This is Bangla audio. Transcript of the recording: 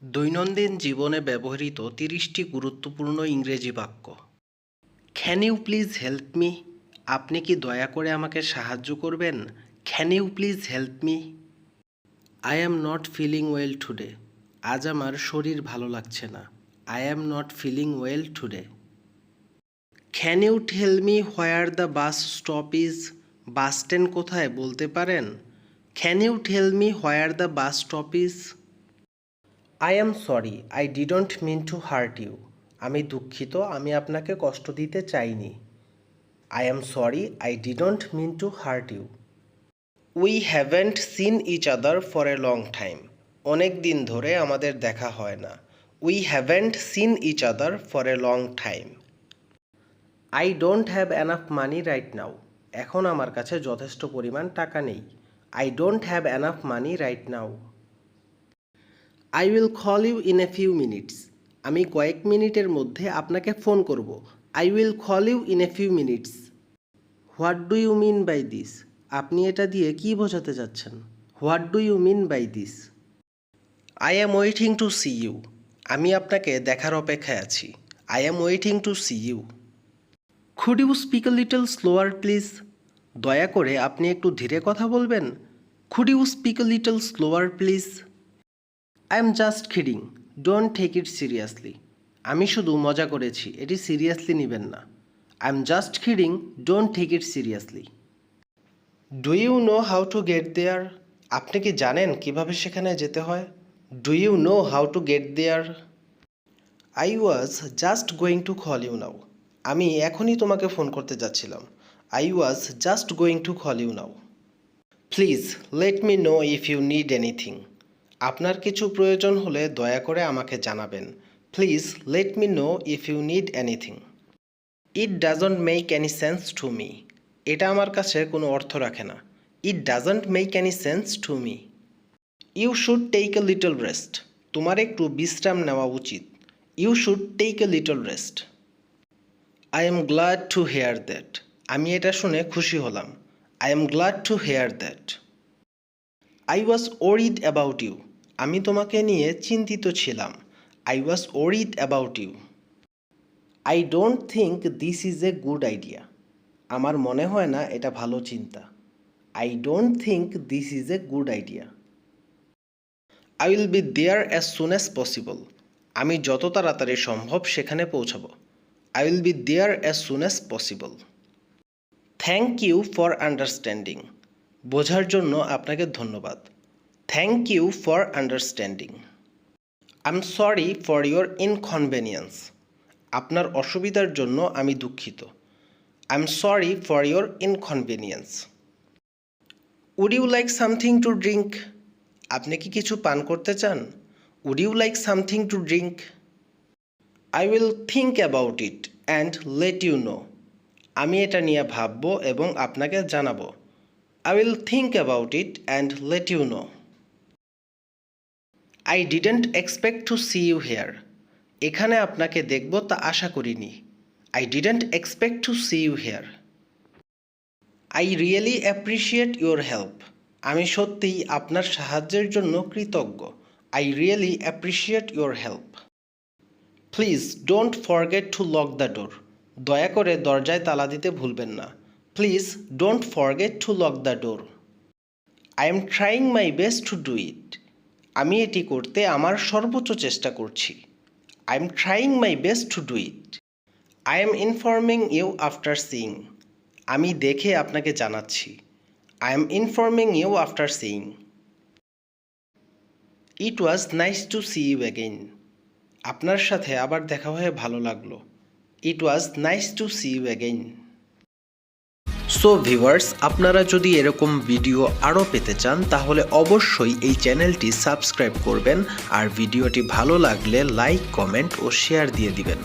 দৈনন্দিন জীবনে ব্যবহৃত ৩০টি গুরুত্বপূর্ণ ইংরেজি বাক্য। Can you please help me? আপনি কি দয়া করে আমাকে সাহায্য করবেন? Can you please help me? I am not feeling well today. আজ আমার শরীর ভালো লাগছে না। I am not feeling well today. Can you tell me where the bus stop is? Bus stand কোথায় বলতে পারেন? Can you tell me where the bus stop is? I am sorry, I didn't mean to hurt you. আমি দুঃখিত, আমি আপনাকে কষ্ট দিতে চাইনি। I am sorry, I didn't mean to hurt you. We haven't seen each other for a long time. অনেক দিন ধরে আমাদের দেখা হয় না। We haven't seen each other for a long time. I don't have enough money right now. এখন আমার কাছে যথেষ্ট পরিমাণ টাকা নেই। I don't have enough money right now. I will call you in a few minutes. আমি কয়েক মিনিটের মধ্যে আপনাকে ফোন করব। I will call you in a few minutes. What do you mean by this? আপনি এটা দিয়ে কী বোঝাতে চাচ্ছেন? What do you mean by this? I am waiting to see you. আমি আপনাকে দেখার অপেক্ষায় আছি। I am waiting to see you. Could you speak a little slower please? দয়া করে আপনি একটু ধীরে কথা বলবেন? Could you speak a little slower please? I am just kidding, don't take it seriously. আমি শুধু মজা করেছি, এটি সিরিয়াসলি নেবেন না। I am just kidding, don't take it seriously. Do you know how to get there? আপনি কি জানেন কিভাবে সেখানে যেতে হয়? Do you know how to get there? I was just going to call you now. আমি এখনই তোমাকে ফোন করতে যাচ্ছিলাম। I was just going to call you now. Please let me know if you need anything. আপনার কিছু প্রয়োজন হলে দয়া করে আমাকে জানাবেন। Please let me know if you need anything. It doesn't make any sense to me. এটা আমার কাছে কোনো অর্থ রাখে না। It doesn't make any sense to me. You should take a little rest. তোমার একটু বিশ্রাম নেওয়া উচিত। You should take a little rest. I am glad to hear that. আমি এটা শুনে খুশি হলাম। I am glad to hear that. I was worried about you. আমি তোমাকে নিয়ে চিন্তিত ছিলাম। I was worried about you. I don't think this is a good idea. আমার মনে হয় না এটা ভালো চিন্তা। I don't think this is a good idea. I will be there as soon as possible. আমি যত তাড়াতাড়ি সম্ভব সেখানে পৌঁছাবো। I will be there as soon as possible. Thank you for understanding. বোঝার জন্য আপনাকে ধন্যবাদ। Thank you for understanding. I am sorry for your inconvenience. আপনার অসুবিধার জন্য আমি দুঃখিত। I am sorry for your inconvenience. Would you like something to drink? আপনি কি কিছু পান করতে চান? Would you like something to drink? I will think about it and let you know. আমি এটা নিয়ে ভাববো এবং আপনাকে জানাবো। I will think about it and let you know. I didn't expect to see you here. এখানে আপনাকে দেখব তা আশা করিনি। I didn't expect to see you here. I really appreciate your help. আমি সত্যিই আপনার সাহায্যের জন্য কৃতজ্ঞ। I really appreciate your help. Please don't forget to lock the door. দয়া করে দরজায় তালা দিতে ভুলবেন না। Please don't forget to lock the door. I am trying my best to do it. আমি এটি করতে আমার সর্বোচ্চ চেষ্টা করছি। I am trying my best to do it. I am informing you after seeing. আমি দেখে আপনাকে জানাচ্ছি। I am informing you after seeing. It was nice to see you again. আপনার সাথে আবার দেখা হয়ে ভালো লাগলো। It was nice to see you again. So viewers, আপনারা যদি এরকম ভিডিও আরও পেতে চান তাহলে অবশ্যই এই চ্যানেলটি সাবস্ক্রাইব করবেন আর ভিডিওটি ভালো লাগলে লাইক, কমেন্ট ও শেয়ার দিয়ে দিবেন।